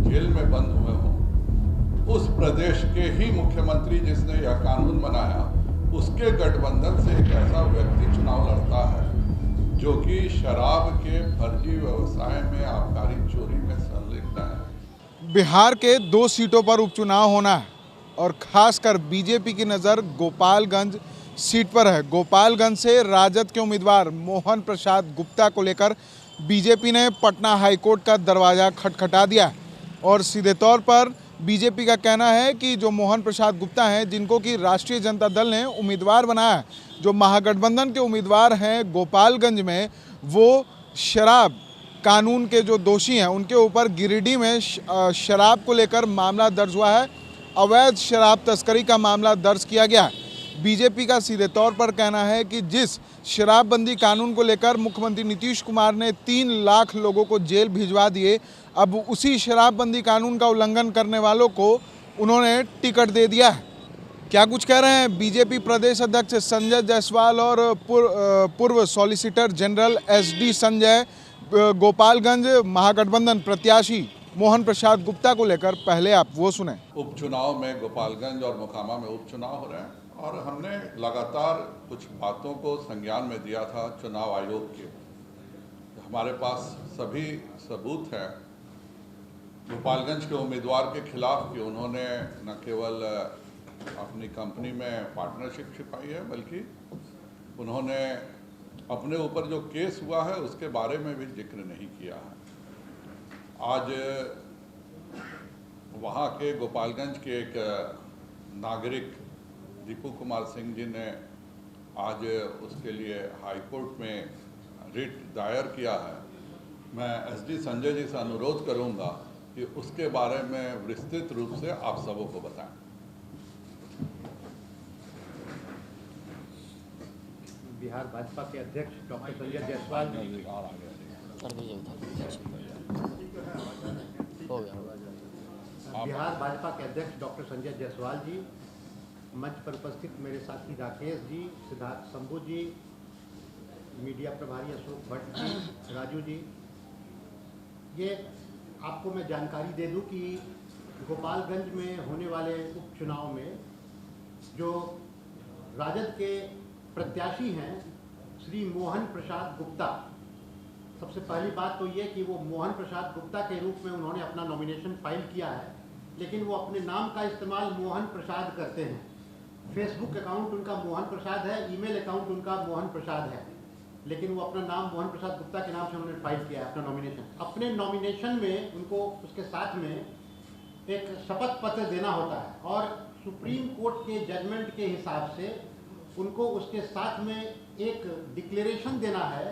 Jail में बंद हुए हों, उस प्रदेश के ही मुख्यमंत्री जिसने यह कानून बनाया, उसके गठबंधन से एक ऐसा व्यक्ति चुनाव लड़ता है जो कि शराब के फर्जी व्यवसाय में, आबकारी चोरी में संलिप्त है। बिहार के 2 सीटों पर उपचुनाव होना है और खासकर बीजेपी की नज़र गोपालगंज सीट पर है। गोपालगंज से राजद के उम्मीदवार मोहन प्रसाद गुप्ता को लेकर बीजेपी ने पटना हाईकोर्ट का दरवाज़ा खटखटा दिया है और सीधे तौर पर बीजेपी का कहना है कि जो मोहन प्रसाद गुप्ता हैं, जिनको कि राष्ट्रीय जनता दल ने उम्मीदवार बनाया है, जो महागठबंधन के उम्मीदवार हैं गोपालगंज में, वो शराब कानून के जो दोषी हैं उनके ऊपर गिरिडीह में शराब को लेकर मामला दर्ज हुआ है। अवैध शराब तस्करी का मामला दर्ज किया गया है। बीजेपी का सीधे तौर पर कहना है कि जिस शराबबंदी कानून को लेकर मुख्यमंत्री नीतीश कुमार ने 3 लाख लोगों को जेल भिजवा दिए, अब उसी शराबबंदी कानून का उल्लंघन करने वालों को उन्होंने टिकट दे दिया है। क्या कुछ कह रहे हैं बीजेपी प्रदेश अध्यक्ष संजय जायसवाल और पूर्व solicitor general SD Sanjay Gopalganj Mahagathbandhan प्रत्याशी मोहन प्रसाद गुप्ता को लेकर, पहले आप वो सुने। उपचुनाव में गोपालगंज और मोकामा में उपचुनाव हो रहे हैं और हमने लगातार कुछ बातों को संज्ञान में दिया था चुनाव आयोग के। हमारे पास सभी सबूत हैं गोपालगंज के उम्मीदवार के खिलाफ कि उन्होंने न केवल अपनी कंपनी में पार्टनरशिप छिपाई है, बल्कि उन्होंने अपने ऊपर जो केस हुआ है उसके बारे में भी जिक्र नहीं किया है। आज वहाँ के गोपालगंज के एक नागरिक दीपू कुमार सिंह जी ने आज उसके लिए हाई कोर्ट में रिट दायर किया है। मैं SD संजय जी से अनुरोध करूँगा कि उसके बारे में विस्तृत रूप से आप सबों को बताएं। बिहार भाजपा के अध्यक्ष डॉक्टर संजय जायसवाल जी, बिहार भाजपा के अध्यक्ष डॉक्टर संजय जायसवाल जी, मंच पर उपस्थित मेरे साथी राकेश जी, सिद्धार्थ शंभू जी, मीडिया प्रभारी अशोक भट्ट जी, राजू जी, ये आपको मैं जानकारी दे दूं कि गोपालगंज में होने वाले उपचुनाव में जो राजद के प्रत्याशी हैं श्री मोहन प्रसाद गुप्ता, सबसे पहली बात तो ये कि वो मोहन प्रसाद गुप्ता के रूप में उन्होंने अपना नॉमिनेशन फाइल किया है, लेकिन वो अपने नाम का इस्तेमाल मोहन प्रसाद करते हैं। फेसबुक अकाउंट उनका मोहन प्रसाद है, ईमेल अकाउंट उनका मोहन प्रसाद है, लेकिन वो अपना नाम मोहन प्रसाद गुप्ता के नाम से उन्होंने फाइल किया है अपना नॉमिनेशन। अपने नॉमिनेशन में उनको उसके साथ में एक शपथ पत्र देना होता है और सुप्रीम कोर्ट के जजमेंट के हिसाब से उनको उसके साथ में एक डिक्लेरेशन देना है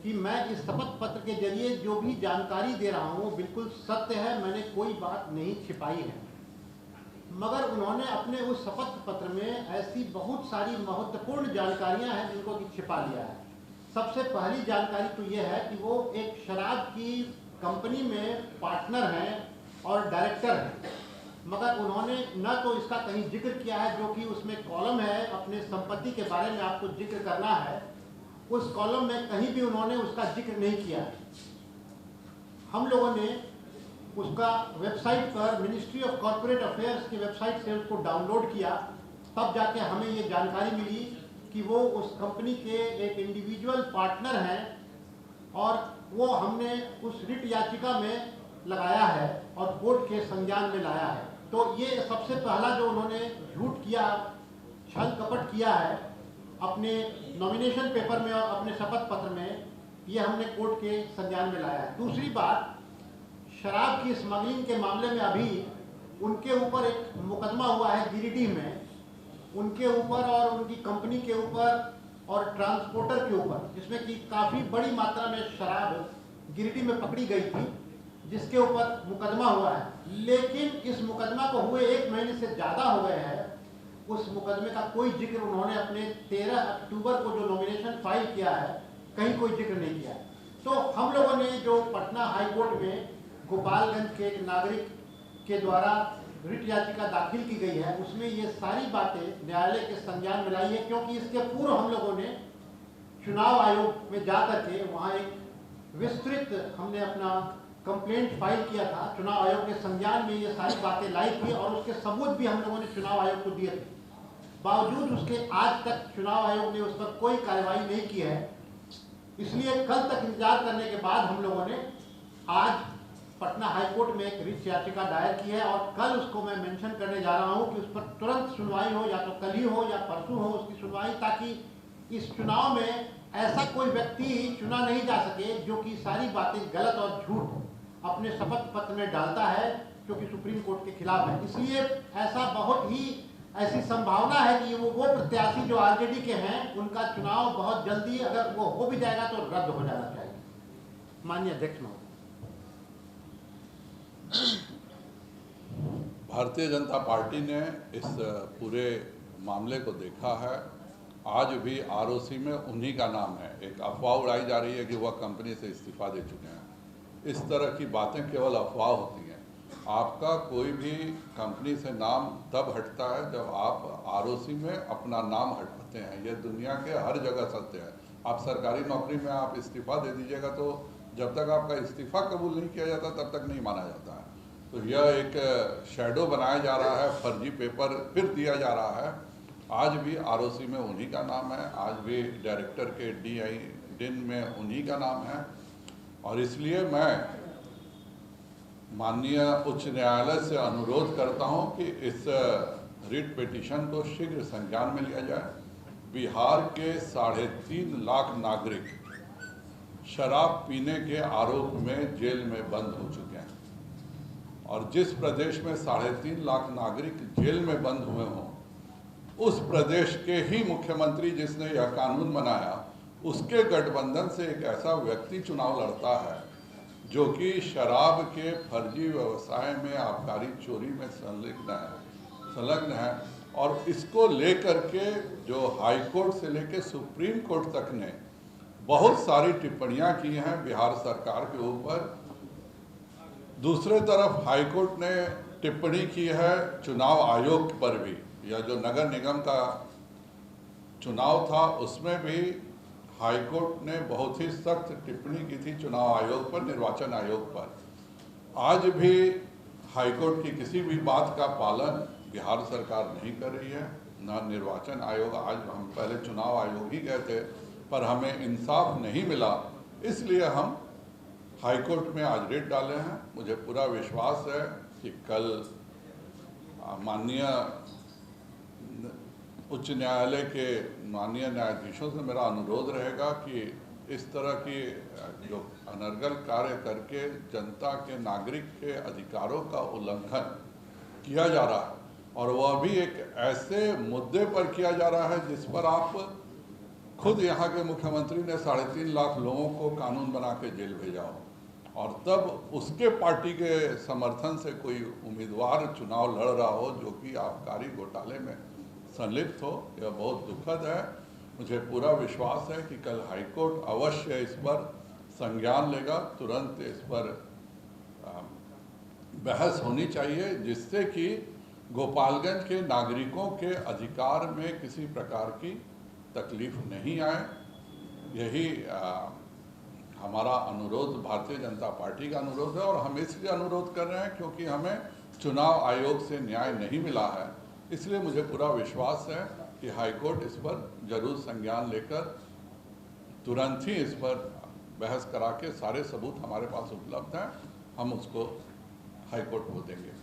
कि मैं इस शपथ पत्र के जरिए जो भी जानकारी दे रहा हूँ बिल्कुल सत्य है, मैंने कोई बात नहीं छिपाई है। मगर उन्होंने अपने उस शपथ पत्र में ऐसी बहुत सारी महत्वपूर्ण जानकारियां हैं जिनको कि छिपा लिया है। सबसे पहली जानकारी तो ये है कि वो एक शराब की कंपनी में पार्टनर हैं और डायरेक्टर हैं, मगर उन्होंने न तो इसका कहीं जिक्र किया है, जो कि उसमें कॉलम है अपने संपत्ति के बारे में आपको जिक्र करना है, उस कॉलम में कहीं भी उन्होंने उसका जिक्र नहीं किया। हम लोगों ने उसका वेबसाइट पर मिनिस्ट्री ऑफ कॉर्पोरेट अफेयर्स की वेबसाइट से उसको डाउनलोड किया, तब जाके हमें ये जानकारी मिली कि वो उस कंपनी के एक इंडिविजुअल पार्टनर हैं और वो हमने उस रिट याचिका में लगाया है और कोर्ट के संज्ञान में लाया है। तो ये सबसे पहला जो उन्होंने झूठ किया, छल कपट किया है अपने नॉमिनेशन पेपर में और अपने शपथ पत्र में, ये हमने कोर्ट के संज्ञान में लाया है। दूसरी बात, शराब की स्मगलिंग के मामले में अभी उनके ऊपर एक मुकदमा हुआ है गिरिडीह में, उनके ऊपर और उनकी कंपनी के ऊपर और ट्रांसपोर्टर के ऊपर, जिसमें कि काफ़ी बड़ी मात्रा में शराब गिरिडीह में पकड़ी गई थी, जिसके ऊपर मुकदमा हुआ है। लेकिन इस मुकदमा को हुए 1 महीने से ज़्यादा हो गए हैं, उस मुकदमे का कोई जिक्र उन्होंने अपने 13 अक्टूबर को जो नॉमिनेशन फाइल किया है कहीं कोई जिक्र नहीं किया। तो हम लोगों ने जो पटना हाई कोर्ट में गोपालगंज के एक नागरिक के द्वारा रिट याचिका दाखिल की गई है, उसमें ये सारी बातें न्यायालय के संज्ञान में लाई है, क्योंकि इसके पूर्व हम लोगों ने चुनाव आयोग में जा करके वहाँ एक विस्तृत हमने अपना कंप्लेंट फाइल किया था, चुनाव आयोग के संज्ञान में ये सारी बातें लाई थी और उसके सबूत भी हम लोगों ने चुनाव आयोग को दिए थे। बावजूद उसके आज तक चुनाव आयोग ने उस पर कोई कार्रवाई नहीं की है। इसलिए कल तक इंतजार करने के बाद हम लोगों ने आज पटना हाईकोर्ट में एक रिट याचिका दायर की है और कल उसको मैं मेंशन करने जा रहा हूं कि उस पर तुरंत सुनवाई हो, या तो कल ही हो या परसों हो उसकी सुनवाई, ताकि इस चुनाव में ऐसा कोई व्यक्ति चुना नहीं जा सके जो कि सारी बातें गलत और झूठ अपने शपथ पत्र में डालता है, जो कि सुप्रीम कोर्ट के खिलाफ है। इसलिए ऐसी संभावना है कि वो प्रत्याशी जो आरजेडी के हैं उनका चुनाव बहुत जल्दी, अगर वो हो भी जाएगा तो रद्द हो जाना चाहिए। माननीय अध्यक्ष महोदय, भारतीय जनता पार्टी ने इस पूरे मामले को देखा है। आज भी आरओसी में उन्हीं का नाम है। एक अफवाह उड़ाई जा रही है कि वह कंपनी से इस्तीफा दे चुके हैं। इस तरह की बातें केवल अफवाह होती हैं। आपका कोई भी कंपनी से नाम तब हटता है जब आप आरओसी में अपना नाम हटाते हैं। यह दुनिया के हर जगह सत्य है। आप सरकारी नौकरी में आप इस्तीफा दे दीजिएगा तो जब तक आपका इस्तीफा कबूल नहीं किया जाता तब तक नहीं माना जाता है। तो यह एक शैडो बनाया जा रहा है, फर्जी पेपर फिर दिया जा रहा है। आज भी आरओसी में उन्हीं का नाम है, आज भी डायरेक्टर के डिन में उन्हीं का नाम है। और इसलिए मैं माननीय उच्च न्यायालय से अनुरोध करता हूं कि इस रिट पिटीशन को शीघ्र संज्ञान में लिया जाए। बिहार के 3.5 लाख नागरिक शराब पीने के आरोप में जेल में बंद हो चुके हैं और जिस प्रदेश में 3.5 लाख नागरिक जेल में बंद हुए हों, उस प्रदेश के ही मुख्यमंत्री जिसने यह कानून बनाया, उसके गठबंधन से एक ऐसा व्यक्ति चुनाव लड़ता है जो कि शराब के फर्जी व्यवसाय में, आबकारी चोरी में संलग्न है। और इसको लेकर के जो हाई कोर्ट से लेकर सुप्रीम कोर्ट तक ने बहुत सारी टिप्पणियां की हैं बिहार सरकार के ऊपर। दूसरे तरफ हाई कोर्ट ने टिप्पणी की है चुनाव आयोग पर भी। यह जो नगर निगम का चुनाव था उसमें भी हाई कोर्ट ने बहुत ही सख्त टिप्पणी की थी चुनाव आयोग पर, निर्वाचन आयोग पर। आज भी हाई कोर्ट की किसी भी बात का पालन बिहार सरकार नहीं कर रही है, ना निर्वाचन आयोग। आज हम पहले चुनाव आयोग ही गए थे पर हमें इंसाफ नहीं मिला, इसलिए हम हाई कोर्ट में आज रिट डाले हैं। मुझे पूरा विश्वास है कि कल माननीय उच्च न्यायालय के माननीय न्यायाधीशों से मेरा अनुरोध रहेगा कि इस तरह की जो अनर्गल कार्य करके जनता के, नागरिक के अधिकारों का उल्लंघन किया जा रहा है और वह भी एक ऐसे मुद्दे पर किया जा रहा है जिस पर आप खुद यहाँ के मुख्यमंत्री ने 3.5 लाख लोगों को कानून बना के जेल भेजा हो और तब उसके पार्टी के समर्थन से कोई उम्मीदवार चुनाव लड़ रहा हो जो कि आबकारी घोटाले में संलिप्त हो। यह बहुत दुखद है। मुझे पूरा विश्वास है कि कल हाईकोर्ट अवश्य इस पर संज्ञान लेगा, तुरंत इस पर बहस होनी चाहिए जिससे कि गोपालगंज के नागरिकों के अधिकार में किसी प्रकार की तकलीफ नहीं आए। यही हमारा अनुरोध, भारतीय जनता पार्टी का अनुरोध है। और हम इसलिए अनुरोध कर रहे हैं क्योंकि हमें चुनाव आयोग से न्याय नहीं मिला है। इसलिए मुझे पूरा विश्वास है कि हाईकोर्ट इस पर जरूर संज्ञान लेकर तुरंत ही इस पर बहस करा के सारे सबूत हमारे पास उपलब्ध हैं, हम उसको हाईकोर्ट को देंगे।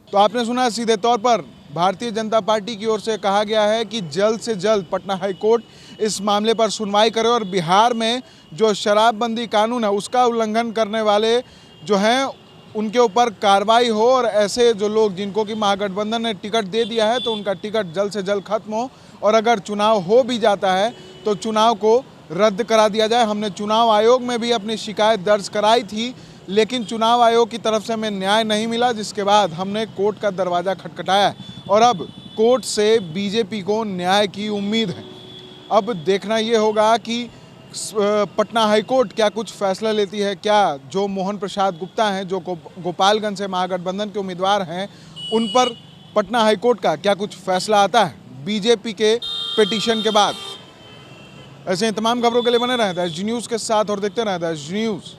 तो आपने सुना, सीधे तौर पर भारतीय जनता पार्टी की ओर से कहा गया है कि जल्द से जल्द पटना हाईकोर्ट इस मामले पर सुनवाई करे और बिहार में जो शराबबंदी कानून है उसका उल्लंघन करने वाले जो हैं उनके ऊपर कार्रवाई हो और ऐसे जो लोग जिनको कि महागठबंधन ने टिकट दे दिया है तो उनका टिकट जल्द से जल्द खत्म हो और अगर चुनाव हो भी जाता है तो चुनाव को रद्द करा दिया जाए। हमने चुनाव आयोग में भी अपनी शिकायत दर्ज कराई थी लेकिन चुनाव आयोग की तरफ से हमें न्याय नहीं मिला, जिसके बाद हमने कोर्ट का दरवाज़ा खटखटाया और अब कोर्ट से बीजेपी को न्याय की उम्मीद है। अब देखना ये होगा कि पटना हाईकोर्ट क्या कुछ फैसला लेती है, क्या जो मोहन प्रसाद गुप्ता हैं जो गोपालगंज से महागठबंधन के उम्मीदवार हैं उन पर पटना हाईकोर्ट का क्या कुछ फैसला आता है बीजेपी के पिटीशन के बाद। ऐसे ही तमाम खबरों के लिए बने रहें द एसडी न्यूज़ के साथ और देखते रहें द एसडी न्यूज़।